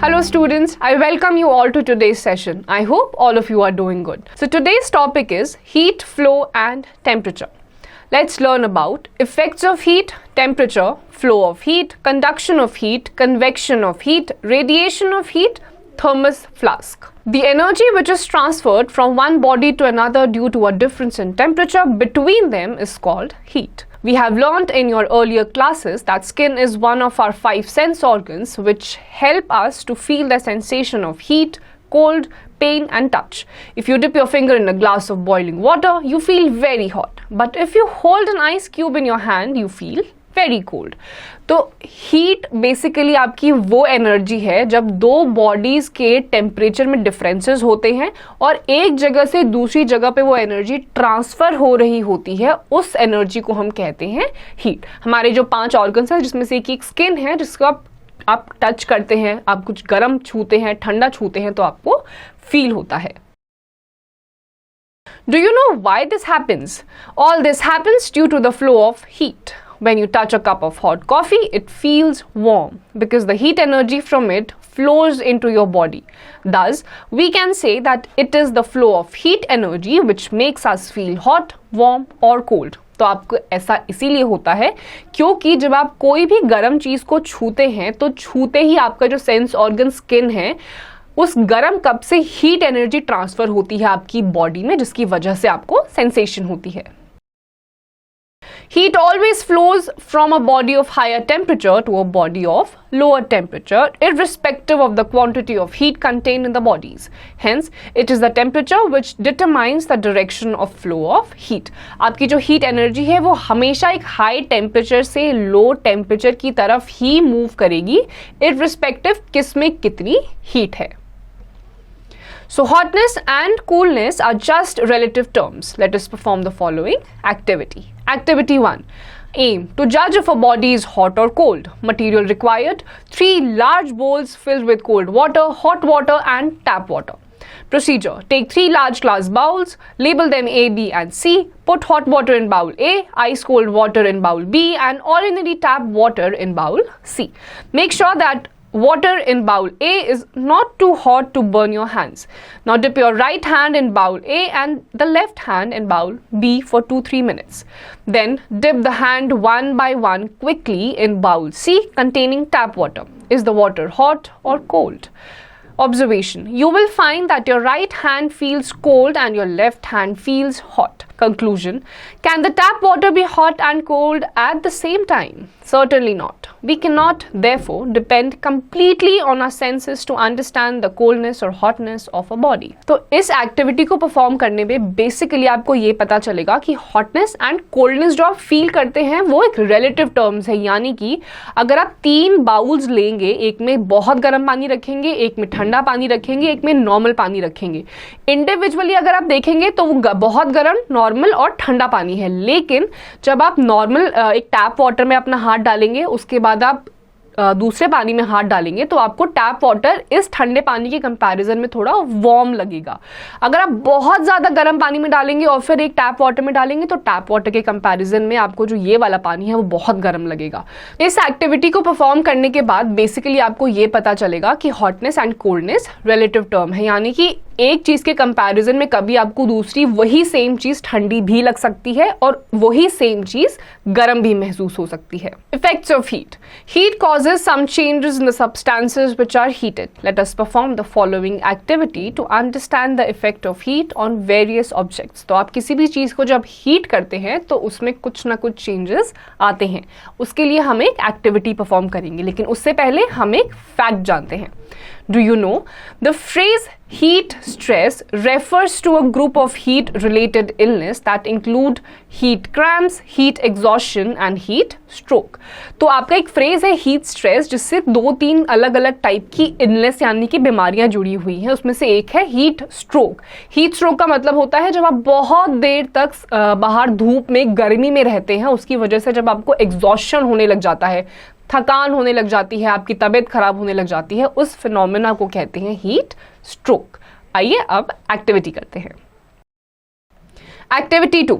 Hello students, I welcome you all to today's session. I hope all of you are doing good. So today's topic is heat flow and temperature. Let's learn about effects of heat, temperature, flow of heat, conduction of heat, convection of heat, radiation of heat, thermos flask. The energy which is transferred from one body to another due to a difference in temperature between them is called heat. We have learnt in your earlier classes that skin is one of our 5 sense organs which help us to feel the sensation of heat, cold, pain and touch. If you dip your finger in a glass of boiling water, you feel very hot. But if you hold an ice cube in your hand, you feel very cold. तो heat basically आपकी वो energy है जब दो bodies के temperature में differences होते हैं और एक जगह से दूसरी जगह पे वो एनर्जी ट्रांसफर हो रही होती है, उस एनर्जी को हम कहते हैं हीट. हमारे जो 5 ऑर्गन्स हैं जिसमें से एक स्किन है जिसको आप टच करते हैं, आप कुछ गर्म छूते हैं, ठंडा छूते हैं तो आपको फील होता है. Do you know why this happens? All this happens due to the flow of heat. When you touch a cup of hot coffee, it feels warm because the heat energy from it flows into your body. Thus, we can say that it is the flow of heat energy which makes us feel hot, warm or cold. तो आपको ऐसा इसीलिए होता है क्योंकि जब आप कोई भी गर्म चीज को छूते हैं तो छूते ही आपका जो सेंस ऑर्गन स्किन है उस गर्म कप से हीट एनर्जी ट्रांसफर होती है आपकी बॉडी में, जिसकी वजह से आपको सेंसेशन होती है. Heat always flows from a body of higher temperature to a body of lower temperature, irrespective of the quantity of heat contained in the bodies. Hence, it is the temperature which determines the direction of flow of heat. आपकी जो heat energy है वो हमेशा एक high temperature से low temperature की तरफ ही move करेगी, irrespective किस में कितनी heat है. So hotness and coolness are just relative terms. Let us perform the following activity. Activity 1. Aim to judge if a body is hot or cold. Material required: 3 large bowls filled with cold water, hot water and tap water. Procedure: take 3 large glass bowls, label them A, B and C. Put hot water in bowl A, ice cold water in bowl B and ordinary tap water in bowl C. Make sure that water in bowl A is not too hot to burn your hands. Now dip your right hand in bowl A and the left hand in bowl B for 2-3 minutes. Then dip the hand one by one quickly in bowl C containing tap water. Is the water hot or cold? Observation: you will find that your right hand feels cold and your left hand feels hot. Conclusion: can the tap water be hot and cold at the same time? Certainly not. We cannot therefore depend completely on our senses to understand the coldness or hotness of a body. तो इस activity को perform करने में basically आपको ये पता चलेगा कि हॉटनेस एंड कोल्डनेस जो आप फील करते हैं वो एक रिलेटिव टर्म्स है. यानी कि अगर आप 3 बाउल्स लेंगे, एक में बहुत गर्म पानी रखेंगे, एक में ठंडा पानी रखेंगे, एक में नॉर्मल पानी रखेंगे, इंडिविजुअली अगर आप देखेंगे तो वो बहुत गर्म, नॉर्मल और ठंडा पानी है. लेकिन जब आप नॉर्मल एक टैप वाटर में अपना हाथ डालेंगे, उसके बाद आप दूसरे पानी में हाथ डालेंगे तो आपको टैप वाटर इस ठंडे पानी के कंपैरिजन में थोड़ा वार्म लगेगा. अगर आप बहुत ज़्यादा गर्म पानी में डालेंगे और फिर एक टैप वाटर में डालेंगे तो टैप वाटर के कंपैरिजन में आपको जो ये वाला पानी है वो बहुत गर्म लगेगा. इस एक्टिविटी को परफॉर्म करने के बाद बेसिकली आपको ये पता चलेगा कि hotness and coldness relative term है. यानी कि एक चीज के कंपैरिजन में कभी आपको दूसरी वही सेम चीज ठंडी भी लग सकती है और वही सेम चीज गर्म भी महसूस हो सकती है. Effects of heat. Heat causes some changes in the substances which are heated. Let us perform the following activity to understand the effect of heat on various objects. तो आप किसी भी चीज को जब हीट करते हैं तो उसमें कुछ ना कुछ चेंजेस आते हैं. उसके लिए हम एक एक्टिविटी परफॉर्म करेंगे, लेकिन उससे पहले हम एक फैक्ट जानते हैं. Do you know the phrase heat stress refers to a group of heat related illness that include heat cramps, heat exhaustion and heat stroke. तो आपका एक फ्रेज है हीट स्ट्रेस जिससे 2-3 अलग अलग टाइप की इलनेस यानी कि बीमारियां जुड़ी हुई हैं. उसमें से एक है हीट स्ट्रोक. हीट स्ट्रोक का मतलब होता है जब आप बहुत देर तक बाहर धूप में गर्मी में रहते हैं, उसकी वजह से जब आपको एग्जॉस्शन होने लग जाता है, थकान होने लग जाती है, आपकी तबीयत खराब होने लग जाती है, उस फिनोमेना को कहते हैं हीट स्ट्रोक. आइए अब एक्टिविटी करते हैं. Activity 2.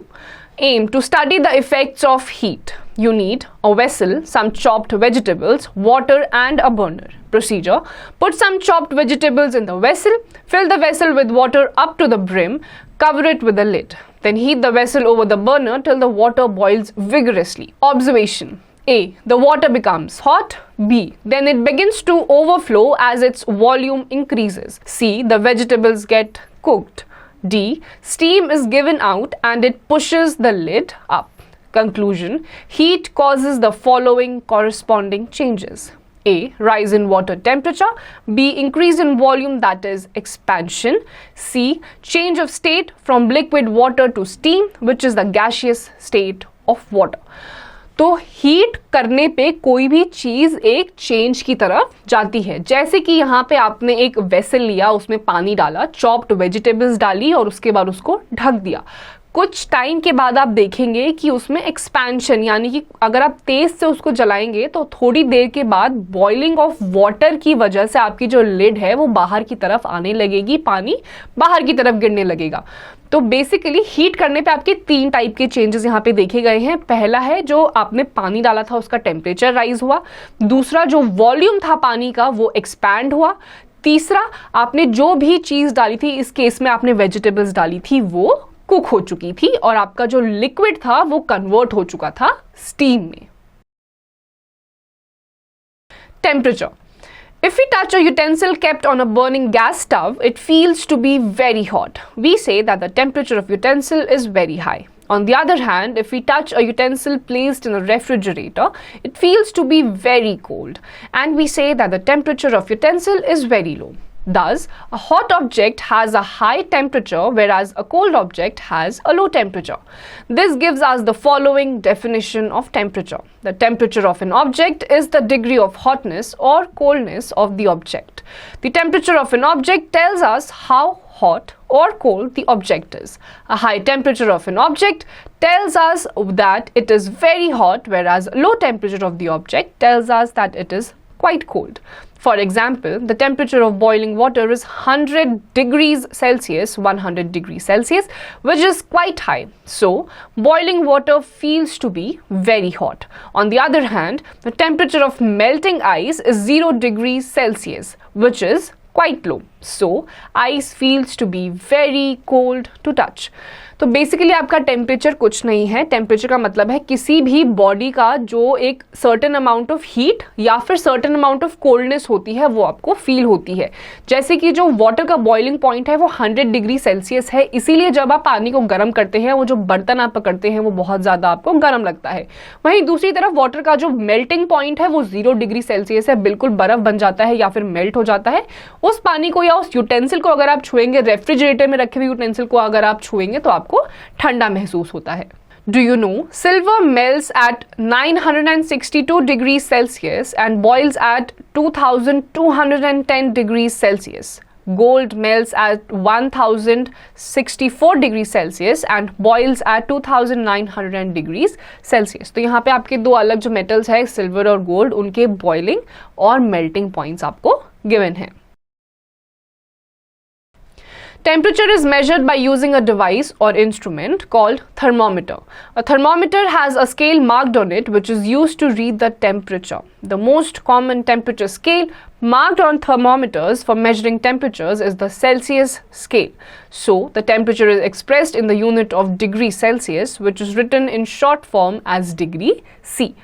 Aim to study the effects of heat. You need a vessel, some chopped vegetables, water and a burner. Procedure: put some chopped vegetables in the vessel, fill the vessel with water up to the brim, cover it with a lid. Then heat the vessel over the burner till the water boils vigorously. Observation: A. The water becomes hot. B. Then it begins to overflow as its volume increases. C. The vegetables get cooked. D. Steam is given out and it pushes the lid up. Conclusion: heat causes the following corresponding changes. A. Rise in water temperature. B. Increase in volume, that is expansion. C. Change of state from liquid water to steam, which is the gaseous state of water. तो heat करने पे कोई भी चीज़ एक change की तरफ जाती है. जैसे कि यहाँ पे आपने एक वेसल लिया, उसमें पानी डाला, चॉप्ड वेजिटेबल्स डाली और उसके बाद उसको ढक दिया. कुछ टाइम के बाद आप देखेंगे कि उसमें एक्सपेंशन, यानी कि अगर आप तेज से उसको जलाएंगे तो थोड़ी देर के बाद बॉइलिंग ऑफ वाटर की वजह से आपकी जो लिड है वो बाहर की तरफ आने लगेगी, पानी बाहर की तरफ गिरने लगेगा. तो बेसिकली हीट करने पे आपके 3 टाइप के चेंजेस यहाँ पे देखे गए हैं. पहला है जो आपने पानी डाला था उसका टेम्परेचर राइज हुआ. दूसरा जो वॉल्यूम था पानी का वो एक्सपैंड हुआ. तीसरा आपने जो भी चीज़ डाली थी, इस केस में आपने वेजिटेबल्स डाली थी, वो कुक हो चुकी थी और आपका जो लिक्विड था वो कन्वर्ट हो चुका था स्टीम में. Temperature: If we touch a utensil kept on a burning gas stove, it feels to be very hot. We say that the temperature of utensil is very high. On the other hand, if we touch a utensil placed in a refrigerator, it feels to be very cold, and we say that the temperature of utensil is very low. Thus, a hot object has a high temperature whereas a cold object has a low temperature. This gives us the following definition of temperature. The temperature of an object is the degree of hotness or coldness of the object. The temperature of an object tells us how hot or cold the object is. A high temperature of an object tells us that it is very hot, whereas low temperature of the object tells us that it is quite cold. For example, the temperature of boiling water is 100 degrees Celsius, 100 degrees Celsius, which is quite high. So, boiling water feels to be very hot. On the other hand, the temperature of melting ice is 0 degrees Celsius, which is quite low. So, ice feels to be very cold to touch. तो basically आपका temperature कुछ नहीं है. Temperature का मतलब है किसी भी बॉडी का जो एक सर्टेन अमाउंट ऑफ हीट या फिर सर्टेन अमाउंट ऑफ कोल्डनेस होती है वो आपको फील होती है. जैसे कि जो वाटर का बॉइलिंग पॉइंट है वो 100 डिग्री सेल्सियस है, इसीलिए जब आप पानी को गर्म करते हैं वो जो बर्तन आप पकड़ते हैं वो बहुत ज़्यादा आपको गर्म लगता है. वहीं दूसरी तरफ वाटर का जो मेल्टिंग पॉइंट है वो 0 डिग्री सेल्सियस है, बिल्कुल बर्फ बन जाता है या फिर मेल्ट हो जाता है. उस पानी को या उस यूटेंसिल को अगर आप छुएंगे, रेफ्रिजरेटर में रखे हुए यूटेंसिल को अगर आप छुएंगे तो आपको ठंडा महसूस होता है. Do you know silver melts at 962 degrees Celsius and boils at 2210 degrees Celsius. Gold melts at 1064 degrees Celsius and boils at 2900 degrees Celsius. तो यहाँ पे आपके दो अलग जो मेटल्स है, सिल्वर और गोल्ड, उनके बॉइलिंग और मेल्टिंग पॉइंट्स आपको गिवन है. Temperature is measured by using a device or instrument called thermometer. A thermometer has a scale marked on it which is used to read the temperature. The most common temperature scale marked on thermometers for measuring temperatures is the Celsius scale. So, the temperature is expressed in the unit of degree Celsius, which is written in short form as degree C.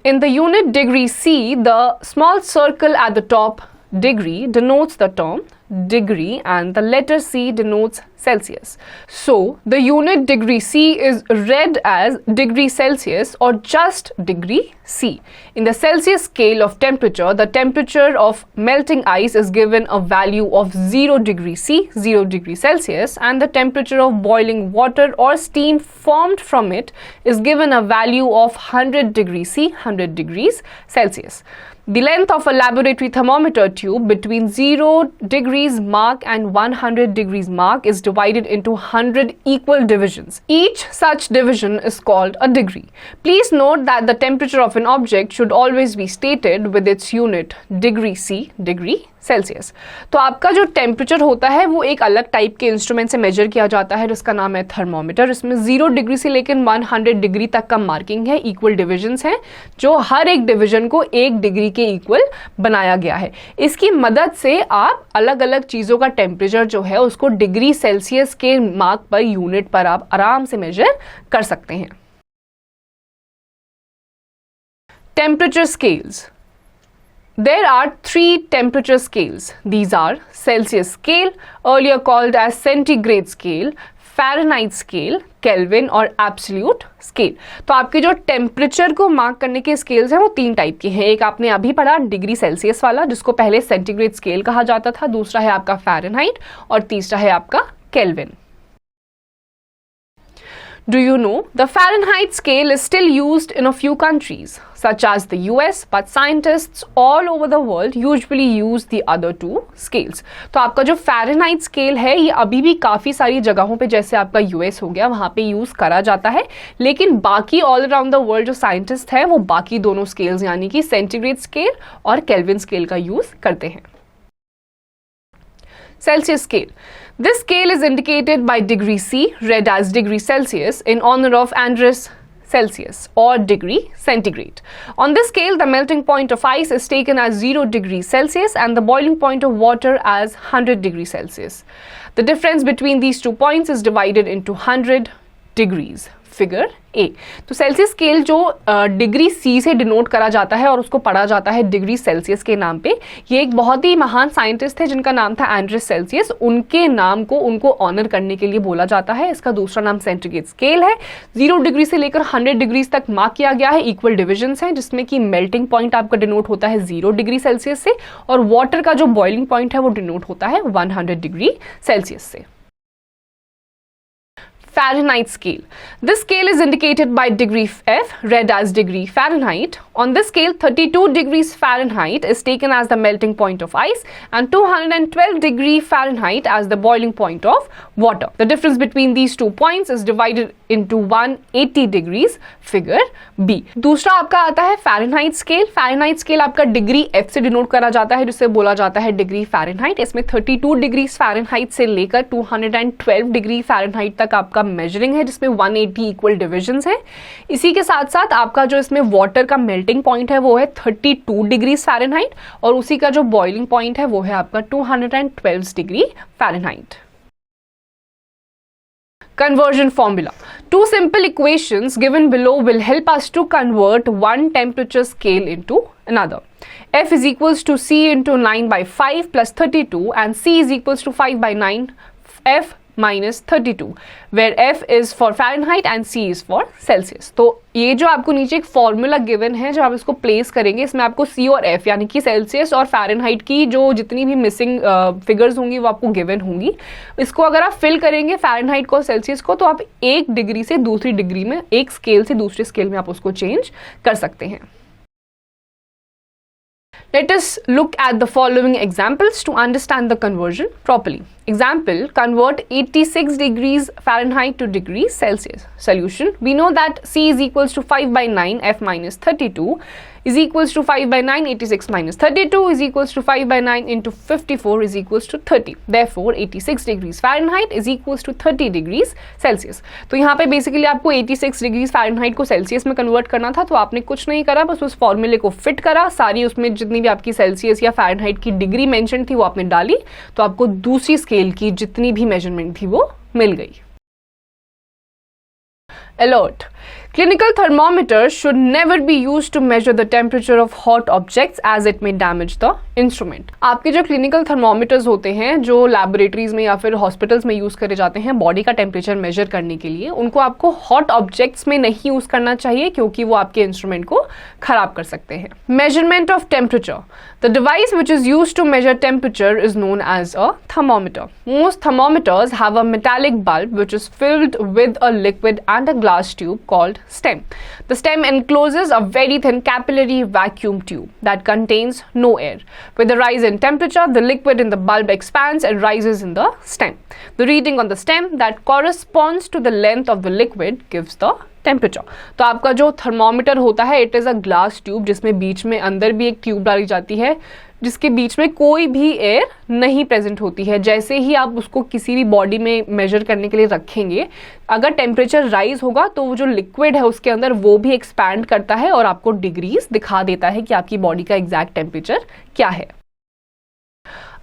In the unit degree C, the small circle at the top, degree, denotes the term degree and the letter C denotes Celsius. So, the unit degree C is read as degree Celsius or just degree C. In the Celsius scale of temperature, the temperature of melting ice is given a value of 0 degree C, 0 degree Celsius, and the temperature of boiling water or steam formed from it is given a value of 100 degree C, 100 degrees Celsius. The length of a laboratory thermometer tube between 0 degrees mark and 100 degrees mark is divided into 100 equal divisions. Each such division is called a degree. Please note that the temperature of an object should always be stated with its unit degree C, degree Celsius. तो आपका जो temperature होता है वो एक अलग type के instrument से मेजर किया जाता है जिसका नाम है थर्मोमीटर। इसमें 0 डिग्री से लेकर 100 डिग्री तक का मार्किंग है, इक्वल डिविजन्स हैं जो हर एक डिवीजन को 1 डिग्री के इक्वल बनाया गया है। इसकी मदद से आप अलग अलग चीज़ों का टेम्परेचर जो है उसको डिग्री सेल्सियस के मार्क पर, यूनिट पर आप आराम से मेजर कर सकते हैं। Temperature scales. There are 3 temperature scales. These are Celsius scale, earlier called as centigrade scale, Fahrenheit scale, Kelvin और absolute scale. तो आपके जो टेम्परेचर को मार्क करने के स्केल्स हैं वो 3 टाइप के हैं। एक आपने अभी पढ़ा डिग्री सेल्सियस वाला जिसको पहले सेंटीग्रेड स्केल कहा जाता था, दूसरा है आपका फ़ारेनहाइट और तीसरा है आपका kelvin. Do you know the Fahrenheit scale is still used in a few countries such as the US, but scientists all over the world usually use the other 2 scales. तो आपका जो Fahrenheit scale है ये अभी भी काफ़ी सारी जगहों पे, जैसे आपका US हो गया, वहाँ पे यूज़ करा जाता है, लेकिन बाकी ऑल अराउंड द वर्ल्ड जो साइंटिस्ट हैं वो बाकी दोनों स्केल्स यानी कि सेंटीग्रेड स्केल और केल्विन स्केल का यूज़ करते हैं। Celsius scale. This scale is indicated by degree C, read as degree Celsius, in honor of Andreas Celsius, or degree centigrade. On this scale, the melting point of ice is taken as 0 degrees Celsius and the boiling point of water as 100 degrees Celsius. The difference between these 2 points is divided into 100 degrees. Figure A. तो Celsius scale जो degree C से denote करा जाता है और उसको पढ़ा जाता है डिग्री सेल्सियस के नाम पे, ये एक बहुत ही महान साइंटिस्ट थे जिनका नाम था एंड्रेस सेल्सियस, उनके नाम को उनको ऑनर करने के लिए बोला जाता है। इसका दूसरा नाम सेंटीग्रेड स्केल है। 0 डिग्री से लेकर 100 डिग्रीज तक मार्क किया गया है, इक्वल डिविजन्स हैं जिसमें कि मेल्टिंग पॉइंट आपका डिनोट होता है 0 डिग्री सेल्सियस से और वाटर का जो बॉइलिंग पॉइंट है वो डिनोट होता है 100 डिग्री सेल्सियस से। Fahrenheit scale. This scale is indicated by degree F, read as degree Fahrenheit. On this scale, 32 degrees Fahrenheit is taken as the melting point of ice and 212 degree Fahrenheit as the boiling point of water. The difference between these 2 points is divided into 180 degrees, figure B. दूसरा आपका आता है Fahrenheit scale. Fahrenheit scale आपका degree F से denote करा जाता है जिसे बोला जाता है डिग्री Fahrenheit. इसमें 32 डिग्री Fahrenheit से लेकर 212 डिग्री Fahrenheit तक आपका मेजरिंग है जिसमें 180 इक्वल डिविजन्स हैं। इसी के साथ साथ आपका जो इसमें वाटर का मेल्टिंग पॉइंट है वो है 32 डिग्री फ़ारेनहाइट और उसी का जो बॉइलिंग पॉइंट है वो है आपका 212 degree Fahrenheit. Conversion formula. 2 simple equations given below will help us to convert one temperature scale into another. F is equals to C into 9 by 5 plus 32 and C is equals to 5 by 9 F minus 32 where F is for Fahrenheit and C is for Celsius. तो ये जो आपको नीचे एक formula given है, जब आप इसको प्लेस करेंगे इसमें आपको C और F यानी कि सेल्सियस और फ़ारेनहाइट की जो जितनी भी मिसिंग फिगर्स होंगी वो आपको गिवन होंगी। इसको अगर आप फिल करेंगे फ़ारेनहाइट को और सेल्सियस को तो आप एक डिग्री से दूसरी डिग्री में, एक स्केल से दूसरे स्केल में आप उसको चेंज कर सकते हैं। Let us look at the following examples to understand the conversion properly. Example, convert 86 degrees Fahrenheit to degrees Celsius. Solution, we know that C is equals to 5 by 9 F minus 32 is equals to 5 by 9, 86 minus 32 is equals to 5 by 9 into 54 is equals to 30. Therefore, 86 degrees Fahrenheit is equals to 30 degrees Celsius. तो यहाँ पे basically आपको 86 degrees Fahrenheit को Celsius में convert करना था, तो आपने कुछ नहीं करा, बस उस फॉर्मूले को फिट करा, सारी उसमें जितनी भी आपकी सेल्सियस या फ़ारेनहाइट की डिग्री मेंशन थी वो आपने डाली, तो आपको दूसरी स्केल की जितनी भी मेजरमेंट थी वो मिल गई। Alert. Clinical thermometers should never be used to measure the temperature of hot objects as it may damage the instrument. आपके जो क्लिनिकल थर्मोमीटर्स होते हैं जो लैबोरेटरीज में या फिर हॉस्पिटल्स में यूज करे जाते हैं बॉडी का टेम्परेचर मेजर करने के लिए, उनको आपको हॉट ऑब्जेक्ट्स में नहीं यूज करना चाहिए क्योंकि वो आपके इंस्ट्रूमेंट को खराब कर सकते हैं। Measurement of temperature. The device which is used to measure temperature is known as a thermometer. Most thermometers have a metallic bulb which is filled with a liquid and a glass tube called stem. The stem encloses a very thin capillary vacuum tube that contains no air. With the rise in temperature, the liquid in the bulb expands and rises in the stem. The reading on the stem that corresponds to the length of the liquid gives the temperature. तो आपका जो thermometer होता है it is a glass tube जिसमें बीच में अंदर भी एक ट्यूब डाली जाती है जिसके बीच में कोई भी एयर नहीं प्रेजेंट होती है। जैसे ही आप उसको किसी भी बॉडी में मेजर करने के लिए रखेंगे, अगर टेम्परेचर राइज होगा तो वो जो लिक्विड है उसके अंदर वो भी एक्सपैंड करता है और आपको डिग्रीज दिखा देता है कि आपकी बॉडी का एग्जैक्ट टेम्परेचर क्या है।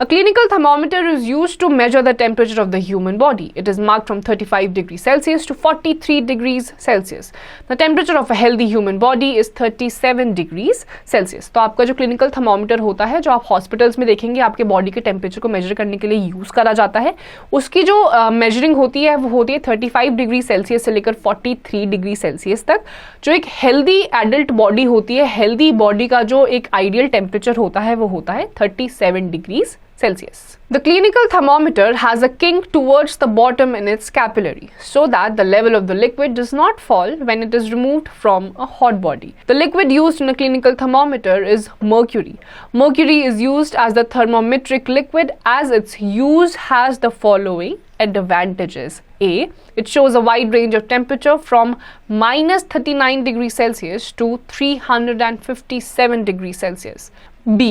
A clinical thermometer is used to measure the temperature of the human body. It is marked from 35 degrees Celsius to 43 degrees Celsius. The temperature of a healthy human body is 37 degrees Celsius. तो आपका जो clinical thermometer होता है, जो आप hospitals में देखेंगे आपके बॉडी के टेम्परेचर को मेजर करने के लिए यूज़ करा जाता है, उसकी जो मेजरिंग होती है वो होती है 35 डिग्री सेल्सियस से लेकर 43 डिग्री सेल्सियस तक। जो एक हेल्दी एडल्ट बॉडी होती है, हेल्दी बॉडी का जो एक आइडियल टेम्परेचर होता है वो होता है 37 degrees Celsius. The clinical thermometer has a kink towards the bottom in its capillary so that the level of the liquid does not fall when it is removed from a hot body. The liquid used in a clinical thermometer is mercury. Mercury is used as the thermometric liquid as its use has the following advantages. A. It shows a wide range of temperature from minus 39 degrees Celsius to 357 degrees Celsius. B.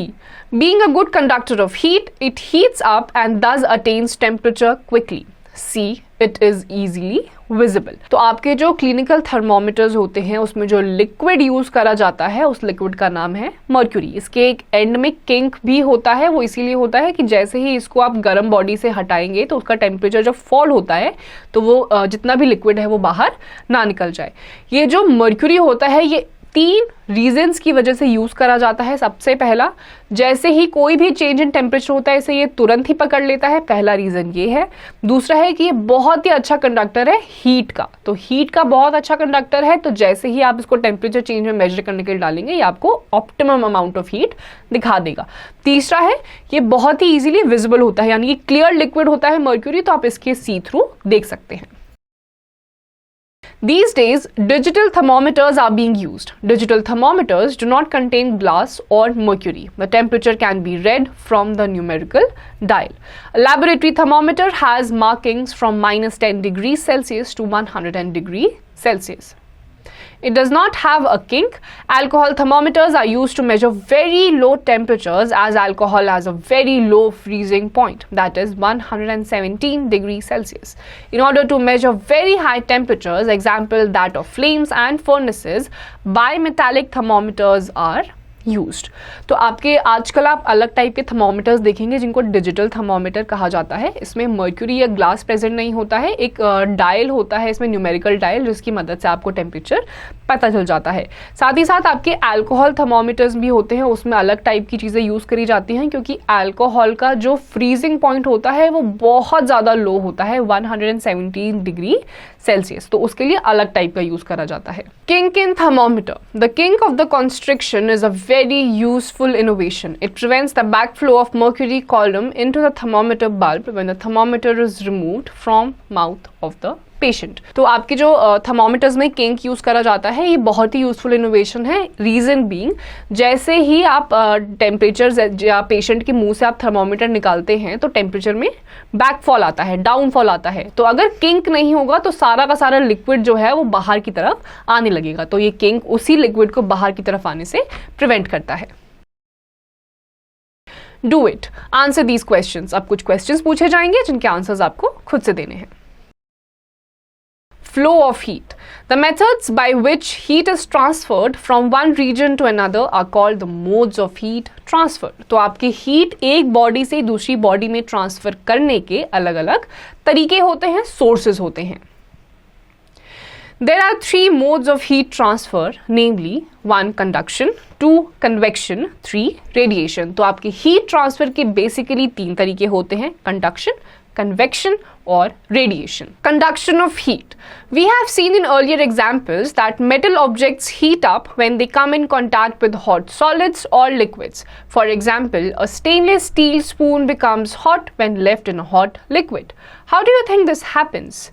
Being a good conductor of heat, it heats up and thus attains temperature quickly. C. It is easily visible. तो आपके जो clinical thermometers होते हैं उसमें जो liquid use करा जाता है उस लिक्विड का नाम है मर्क्यूरी। इसके एक एंड में किंक भी होता है, वो इसीलिए होता है कि जैसे ही इसको आप गर्म बॉडी से हटाएंगे तो उसका टेम्परेचर जब फॉल होता है तो वो जितना भी लिक्विड है वो बाहर ना निकल जाए। ये जो मर्क्यूरी होता है ये 3 रीजंस की वजह से यूज करा जाता है। सबसे पहला, जैसे ही कोई भी चेंज इन टेम्परेचर होता है इसे ये तुरंत ही पकड़ लेता है, पहला रीजन ये है। दूसरा है कि ये बहुत ही अच्छा कंडक्टर है हीट का, तो हीट का बहुत अच्छा कंडक्टर है, तो जैसे ही आप इसको टेम्परेचर चेंज में मेजर करने के लिए डालेंगे ये आपको ऑप्टिमम अमाउंट ऑफ हीट दिखा देगा। तीसरा है ये बहुत ही इजीली विजिबल होता है, यानी कि क्लियर लिक्विड होता है मर्क्यूरी, तो आप इसके सी थ्रू देख सकते हैं। These days, digital thermometers are being used. Digital thermometers do not contain glass or mercury. The temperature can be read from the numerical dial. A laboratory thermometer has markings from minus 10 degrees Celsius to 100 degrees Celsius. It does not have a kink. Alcohol thermometers are used to measure very low temperatures as alcohol has a very low freezing point, that is 117 degrees Celsius. In order to measure very high temperatures, example that of flames and furnaces, bimetallic thermometers are used. तो आपके आजकल आप अलग type के thermometers देखेंगे जिनको digital thermometer कहा जाता है। इसमें मर्क्यूरी या ग्लास प्रेजेंट नहीं होता है, एक डायल होता है इसमें, न्यूमेरिकल डायल, जिसकी मदद से आपको टेम्परेचर पता चल जाता है। साथ ही साथ आपके अल्कोहल थर्मोमीटर्स भी होते हैं, उसमें अलग टाइप की चीज़ें यूज़ करी जाती हैं क्योंकि अल्कोहल का जो फ्रीजिंग पॉइंट होता है वो बहुत ज़्यादा लो होता है, 117 डिग्री सेल्सियस, तो उसके लिए अलग टाइप का यूज़ करा जाता है। Kink in thermometer. The kink of the constriction is a very useful innovation. It prevents the backflow of mercury column into the thermometer bulb when the thermometer is removed from mouth of the patient. तो आपके जो thermometers में kink use करा जाता है ये बहुत ही useful innovation है। रीजन बीइंग, जैसे ही आप टेम्परेचर या पेशेंट के मुंह से आप थर्मोमीटर निकालते हैं तो टेम्परेचर में बैकफॉल आता है, डाउनफॉल आता है। तो अगर किंक नहीं होगा तो सारा का सारा लिक्विड जो है वो बाहर की तरफ आने लगेगा, तो ये किंक उसी लिक्विड को बाहर की तरफ आने से प्रिवेंट करता है। Do it, answer these questions. अब कुछ क्वेश्चंस पूछे जाएंगे जिनके आंसर्स आपको खुद से देने हैं। Flow of heat. The methods by which heat is transferred from one region to another are called the modes of heat transfer. तो आपकी हीट एक बॉडी से दूसरी बॉडी में ट्रांसफर करने के अलग अलग तरीके होते हैं, सोर्सेज होते हैं। There are 3 modes of heat transfer, namely 1 conduction, 2 convection, 3 radiation. तो आपकी हीट ट्रांसफर के बेसिकली 3 तरीके होते हैं, conduction, convection or radiation. Conduction of heat. We have seen in earlier examples that metal objects heat up when they come in contact with hot solids or liquids. For example, a stainless steel spoon becomes hot when left in a hot liquid. How do you think this happens?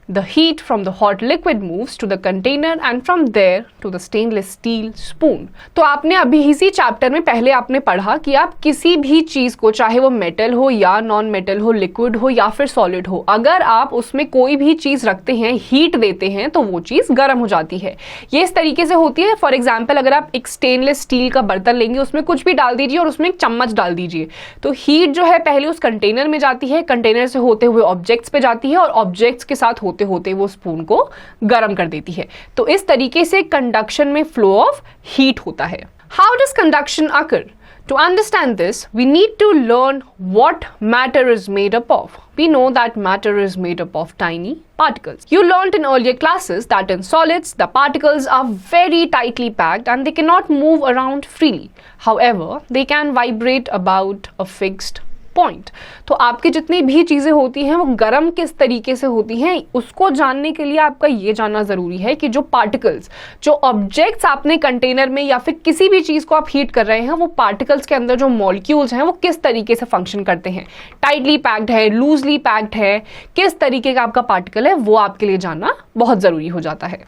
The heat from the hot liquid moves to the container and from there to the stainless steel spoon. तो आपने अभी इसी chapter में पहले आपने पढ़ा कि आप किसी भी चीज को, चाहे वो मेटल हो या नॉन मेटल हो, लिक्विड हो या फिर सॉलिड हो, अगर आप उसमें कोई भी चीज रखते हैं, हीट देते हैं, तो वो चीज गर्म हो जाती है। ये इस तरीके से होती है। फॉर एग्जाम्पल, अगर आप एक स्टेनलेस स्टील का बर्तन लेंगे, उसमें कुछ भी डाल दीजिए और उसमें एक चम्मच डाल दीजिए, तो हीट जो है पहले उस कंटेनर में जाती है, कंटेनर से होते हुए ऑब्जेक्ट्स पे जाती है और ऑब्जेक्ट्स के साथ होते होते वो स्पून को गर्म कर देती है। तो इस तरीके से कंडक्शन में फ्लो ऑफ हीट होता है। How does conduction occur? To understand this, we need to learn what matter is made up of. We know that matter is made up of tiny particles. You learned in earlier classes that in solids, the particles are very tightly packed and they cannot move around freely. However, they can vibrate about a fixed point. तो आपकी जितनी भी चीजें होती हैं वो गर्म किस तरीके से होती हैं, उसको जानने के लिए आपका ये जानना जरूरी है कि जो पार्टिकल्स, जो ऑब्जेक्ट्स आपने कंटेनर में या फिर किसी भी चीज को आप हीट कर रहे हैं, वो पार्टिकल्स के अंदर जो मॉलिक्यूल्स हैं वो किस तरीके से फंक्शन करते हैं, टाइटली पैक्ड है, लूजली पैक्ड है, किस तरीके का आपका पार्टिकल है, वो आपके लिए जानना बहुत जरूरी हो जाता है।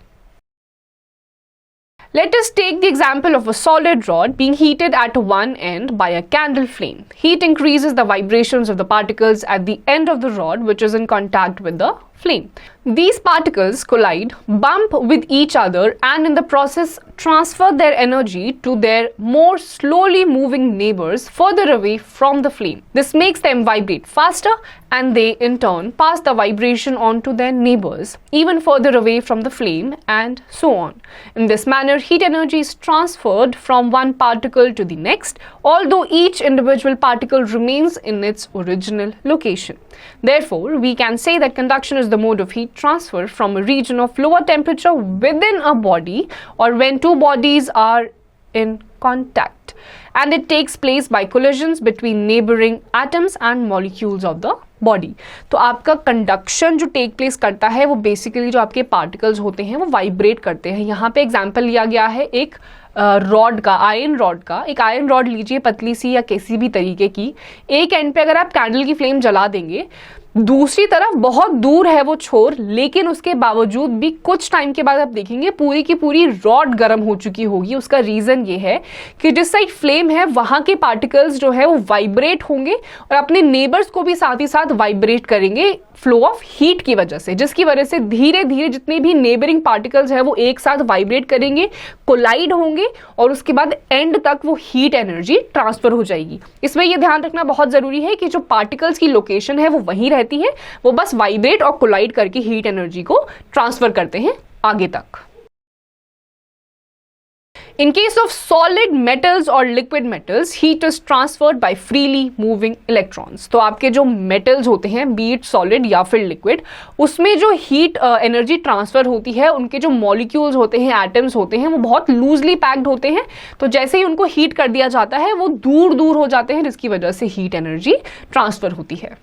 Let us take the example of a solid rod being heated at one end by a candle flame. Heat increases the vibrations of the particles at the end of the rod, which is in contact with the flame. These particles collide, bump with each other, and in the process transfer their energy to their more slowly moving neighbors further away from the flame. This makes them vibrate faster, and they in turn pass the vibration on to their neighbors even further away from the flame, and so on. In this manner, heat energy is transferred from one particle to the next, although each individual particle remains in its original location. Therefore, we can say that conduction is the mode of heat transfer from a region of lower temperature within a body, or when two bodies are in contact, and it takes place by collisions between neighboring atoms and molecules of the body. तो आपका conduction जो take place करता है वो basically जो आपके particles होते हैं वो वाइब्रेट करते हैं। यहाँ पे एग्जांपल लिया गया है एक रॉड का, आयरन रॉड का। एक आयरन रॉड लीजिए, पतली सी या किसी भी तरीके की, एक एंड पे अगर आप कैंडल की फ्लेम जला देंगे, दूसरी तरफ बहुत दूर है वो छोर, लेकिन उसके बावजूद भी कुछ टाइम के बाद आप देखेंगे पूरी की पूरी रॉड गर्म हो चुकी होगी। उसका रीजन ये है कि जिस साइड फ्लेम है वहां के पार्टिकल्स जो है वो वाइब्रेट होंगे और अपने नेबर्स को भी साथ ही साथ वाइब्रेट करेंगे फ्लो ऑफ हीट की वजह से, जिसकी वजह से धीरे धीरे जितने भी नेबरिंग पार्टिकल्स है वो एक साथ वाइब्रेट करेंगे, कोलाइड होंगे और उसके बाद एंड तक वो हीट एनर्जी ट्रांसफर हो जाएगी। इसमें यह ध्यान रखना बहुत जरूरी है कि जो पार्टिकल्स की लोकेशन है वो वहीं रहती है, वो बस वाइब्रेट और कोलाइड करके हीट एनर्जी को ट्रांसफर करते हैं आगे तक। In case of solid metals or liquid metals, heat is transferred by freely moving electrons. तो आपके जो metals होते हैं, be it solid या फिर liquid, उसमें जो heat energy transfer होती है, उनके जो molecules होते हैं, atoms होते हैं, वो बहुत loosely packed होते हैं। तो जैसे ही उनको heat कर दिया जाता है वो दूर दूर हो जाते हैं, जिसकी वजह से heat energy transfer होती है।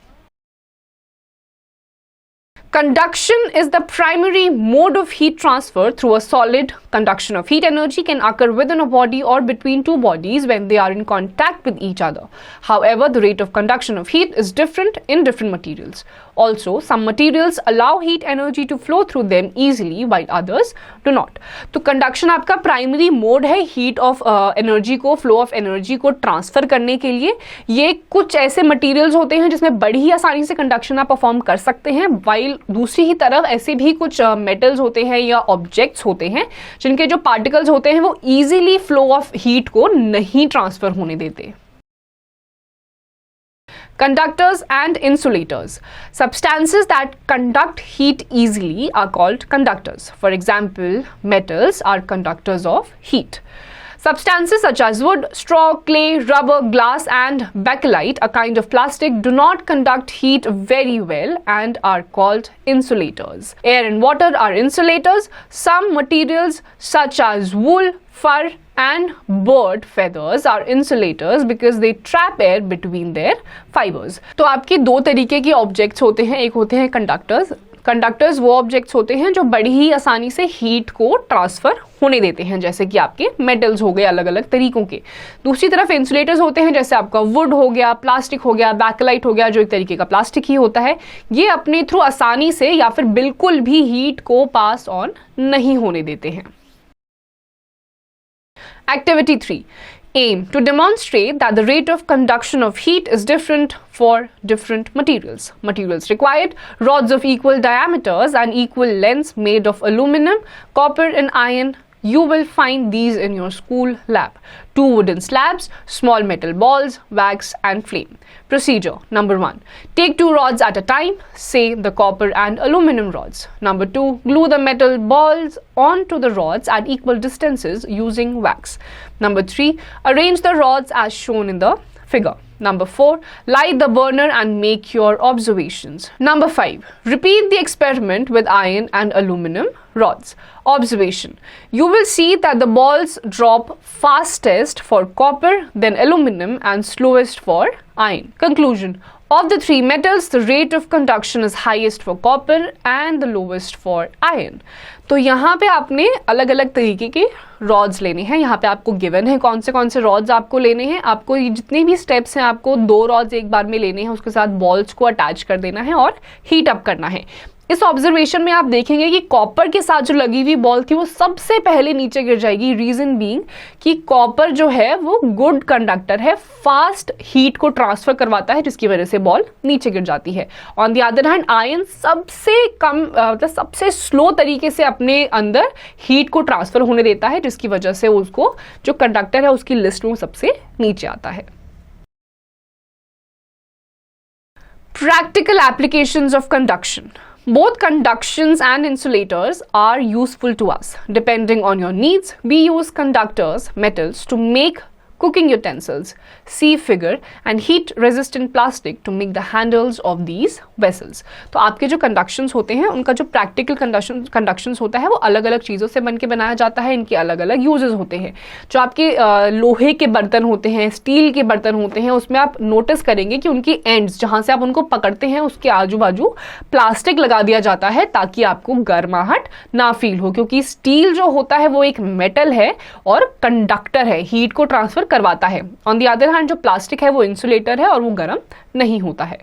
Conduction is the primary mode of heat transfer through a solid. Conduction of heat energy can occur within a body or between two bodies when they are in contact with each other. However, the rate of conduction of heat is different in different materials. Also, some materials allow heat energy to flow through them easily while others do not. तो conduction आपका primary mode है heat of energy को, flow of energy को transfer करने के लिए। ये कुछ ऐसे materials होते हैं जिसमें बड़ी ही आसानी से conduction आप perform कर सकते हैं, while दूसरी ही तरफ ऐसे भी कुछ metals होते हैं या objects होते हैं जिनके जो particles होते हैं वो easily flow of heat को नहीं transfer होने देते। Conductors and insulators. Substances that conduct heat easily are called conductors. For example, metals are conductors of heat. Substances such as wood, straw, clay, rubber, glass and bakelite, a kind of plastic, do not conduct heat very well and are called insulators. Air and water are insulators. Some materials such as wool, fur and bird feathers are insulators because they trap air between their fibers. तो आपके दो तरीके के objects होते हैं, एक होते हैं कंडक्टर्स, कंडक्टर्स वो ऑब्जेक्ट्स होते हैं जो बड़ी ही आसानी से हीट को ट्रांसफर होने देते हैं, जैसे कि आपके मेटल्स हो गए अलग अलग तरीकों के। दूसरी तरफ इंसुलेटर्स होते हैं, जैसे आपका वुड हो गया, प्लास्टिक हो गया, बैकलाइट हो गया, जो एक तरीके का प्लास्टिक ही होता है। ये अपने थ्रू आसानी से या फिर बिल्कुल भी हीट को पास ऑन नहीं होने देते हैं। Activity 3. Aim to demonstrate that the rate of conduction of heat is different for different materials. Materials required: rods of equal diameters and equal lengths made of aluminum, copper and iron. You will find these in your school lab. 2 wooden slabs, small metal balls, wax and flame. Procedure: number 1. Take 2 rods at a time, say the copper and aluminum rods. Number 2. Glue the metal balls onto the rods at equal distances using wax. Number 3. Arrange the rods as shown in the figure. Number 4. Light the burner and make your observations. Number 5. Repeat the experiment with iron and aluminum rods. Observation: you will see that the balls drop fastest for copper, then aluminum and slowest for iron. Conclusion: of the 3 metals, the rate of conduction is highest for copper and the lowest for iron. तो यहाँ पे आपने अलग अलग तरीके के rods लेने हैं। यहाँ पे आपको गिवन है कौन से रॉड्स आपको लेने हैं। आपको जितने भी स्टेप्स हैं, आपको 2 रॉड्स एक बार में लेने हैं, उसके साथ बॉल्स को अटैच कर देना है और हीट अप करना है। इस ऑब्जर्वेशन में आप देखेंगे कि कॉपर के साथ जो लगी हुई बॉल थी वो सबसे पहले नीचे गिर जाएगी। रीजन बीइंग कि कॉपर जो है वो गुड कंडक्टर है, फास्ट हीट को ट्रांसफर करवाता है, जिसकी वजह से बॉल नीचे गिर जाती है। On the other hand iron सबसे कम मतलब सबसे स्लो तरीके से अपने अंदर हीट को ट्रांसफर होने देता है, जिसकी वजह से उसको जो कंडक्टर है उसकी लिस्ट में सबसे नीचे आता है। Practical applications of conduction. Both conductions and insulators are useful to us. Depending on your needs, we use conductors, metals to make cooking utensils, see figure, and heat resistant plastic to make the handles of these vessels. तो आपके जो conductions होते हैं उनका जो practical conductions होता है वो अलग अलग चीज़ों से बन के बनाया जाता है। इनके अलग अलग uses होते हैं। जो आपके लोहे के बर्तन होते हैं, स्टील के बर्तन होते हैं, उसमें आप नोटिस करेंगे कि उनकी एंड्स जहाँ से आप उनको पकड़ते हैं उसके आजू बाजू प्लास्टिक लगा दिया जाता है ताकि आपको गर्माहट ना फील हो, क्योंकि स्टील जो होता है वो एक मेटल है और कंडक्टर है, हीट को ट्रांसफर करवाता है। ऑन द अदर हैंड जो प्लास्टिक है वो इंसुलेटर है और वो गर्म नहीं होता है।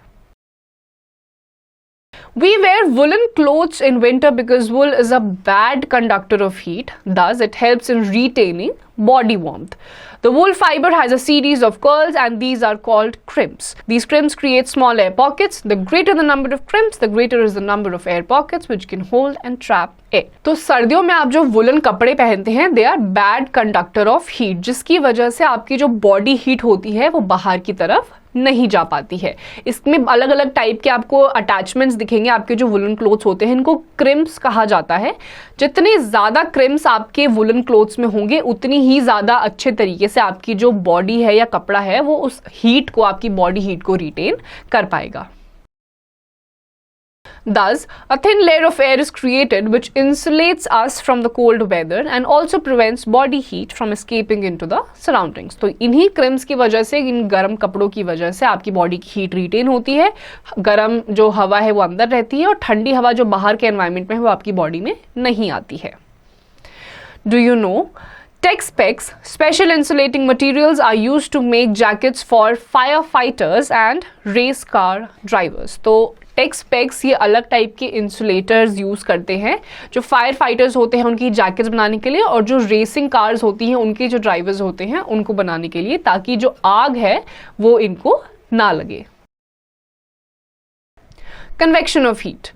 We wear woolen clothes in winter because wool is a bad conductor of heat. Thus, it helps in retaining body warmth. The wool fiber has a series of curls and these are called crimps. These crimps create small air pockets. The greater the number of crimps, the greater is the number of air pockets which can hold and trap air. तो सर्दियों में आप जो woollen कपड़े पहनते हैं they are bad conductor of heat, जिसकी वजह से आपकी जो बॉडी हीट होती है वो बाहर की तरफ नहीं जा पाती है। इसमें अलग अलग टाइप के आपको अटैचमेंट्स दिखेंगे। आपके जो वुलन क्लोथ्स होते हैं इनको क्रिम्स कहा जाता है। जितने ज़्यादा क्रिम्स आपके वुलन क्लोथ्स में होंगे उतनी ही ज़्यादा अच्छे तरीके से आपकी जो बॉडी है या कपड़ा है वो उस हीट को, आपकी बॉडी हीट को रिटेन कर पाएगा। Thus, a thin layer of air is created which insulates us from the cold weather and also prevents body heat from escaping into the surroundings. तो इन्हीं क्रिम्स की वजह से, इन गर्म कपड़ों की वजह से आपकी बॉडी की हीट रिटेन होती है, गर्म जो हवा है वो अंदर रहती है और ठंडी हवा जो बाहर के एनवायरनमेंट में है वो आपकी बॉडी में नहीं आती है। Do you know? Tech specs, special insulating materials are used to make jackets for firefighters and race car drivers. तो टेक स्पेक्स ये अलग टाइप के इंसुलेटर्स यूज़ करते हैं जो फायर फाइटर्स होते हैं उनकी जैकेट्स बनाने के लिए, और जो रेसिंग कार्स होती हैं उनके जो ड्राइवर्स होते हैं उनको बनाने के लिए, ताकि जो आग है वो इनको ना लगे। Convection of heat.